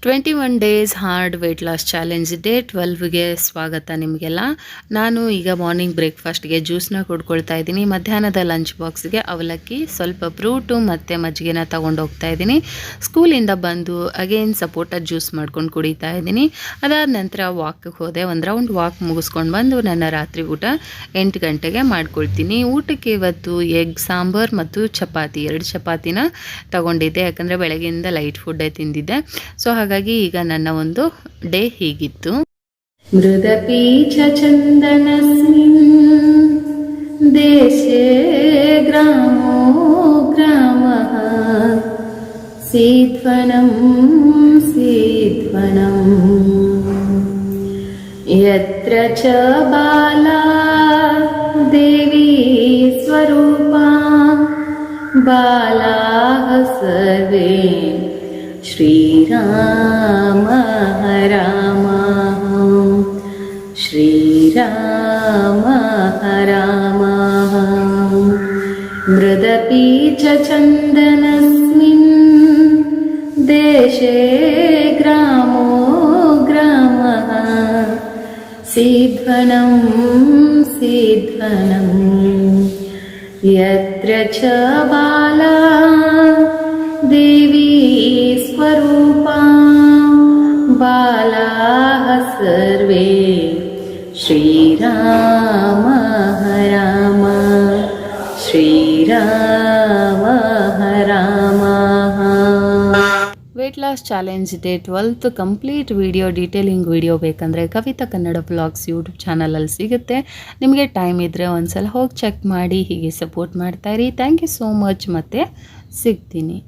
21 days hard weight loss challenge day 12ಗೆ ಸ್ವಾಗತ ನಿಮಗೆಲ್ಲ. ನಾನು ಈಗ ಮಾರ್ನಿಂಗ್ ಬ್ರೇಕ್ಫಾಸ್ಟ್ಗೆ ಜ್ಯೂಸ್ನ ಕುಡ್ಕೊಳ್ತಾ ಇದ್ದೀನಿ. ಮಧ್ಯಾಹ್ನದ ಲಂಚ್ ಬಾಕ್ಸ್ಗೆ ಅವಲಕ್ಕಿ, ಸ್ವಲ್ಪ ಫ್ರೂಟು ಮತ್ತು ಮಜ್ಜಿಗೆನ ತೊಗೊಂಡು ಹೋಗ್ತಾ ಇದ್ದೀನಿ. ಸ್ಕೂಲಿಂದ ಬಂದು ಅಗೇನ್ ಸಪೋಟ ಜ್ಯೂಸ್ ಮಾಡ್ಕೊಂಡು ಕುಡಿತಾ ಇದ್ದೀನಿ. ಅದಾದ ನಂತರ ವಾಕ್ಗೆ ಹೋದೆ. ಒಂದು ರೌಂಡ್ ವಾಕ್ ಮುಗಿಸ್ಕೊಂಡು ಬಂದು ನನ್ನ ರಾತ್ರಿ ಊಟ 8 ಗಂಟೆಗೆ ಮಾಡ್ಕೊಳ್ತೀನಿ. ಊಟಕ್ಕೆ ಇವತ್ತು ಎಗ್ ಸಾಂಬಾರ್ ಮತ್ತು ಚಪಾತಿ, 2 ಚಪಾತಿನ ತೊಗೊಂಡಿದ್ದೆ. ಯಾಕಂದರೆ ಬೆಳಗ್ಗೆಯಿಂದ ಲೈಟ್ ಫುಡ್ಡೇ ತಿಂದಿದ್ದೆ. ಸೊ ಹಾಗಾಗಿ ಈಗ ನನ್ನ ಒಂದು ಡೇ ಹೀಗಿತ್ತು. ಮೃದಪೀಚ ಚಂದನಸ್ಮಿನ್ ದೇಶೇ ಗ್ರಾಮೋ ಗ್ರಾಮಃ ಸೀಧ್ವನಂ ಸೀಧ್ವನಂ ಯತ್ರ ಚ ಬಾಲಾ ದೇವಿ ಸ್ವರೂಪಾ ಬಾಲಾಃ ಸರ್ವೇ ಶ್ರೀರಾಮ ರಾಮ ಶ್ರೀರಾಮ ರಾಮ ಮೃದಪೀಚ ಚಂದನಸ್ಮಿನ್ ದೇಶೇ ಗ್ರಾಮೋ ಗ್ರಾಮಃ ಸೀಧ್ವನಂ ಸೀಧ್ವನಂ ಯತ್ರ ಚ ಬಾಲಾ ದೇವಿ ಸ್ವರೂಪಾ ಬಾಲಾಃ ಸರ್ವೇ Shrirama Rama Shrirama Rama. Weight loss challenge day 12 complete video, detailing video ಬೇಕಂದರೆ ಕವಿತಾ ಕನ್ನಡ ಬ್ಲಾಗ್ಸ್ ಯೂಟ್ಯೂಬ್ ಚಾನಲಲ್ಲಿ ಸಿಗುತ್ತೆ. ನಿಮಗೆ ಟೈಮ್ ಇದ್ದರೆ ಒಂದ್ಸಲ ಹೋಗಿ ಚೆಕ್ ಮಾಡಿ. ಹೀಗೆ ಸಪೋರ್ಟ್ ಮಾಡ್ತಾಯಿರಿ. Thank you so much. ಮತ್ತೆ ಸಿಗ್ತೀನಿ.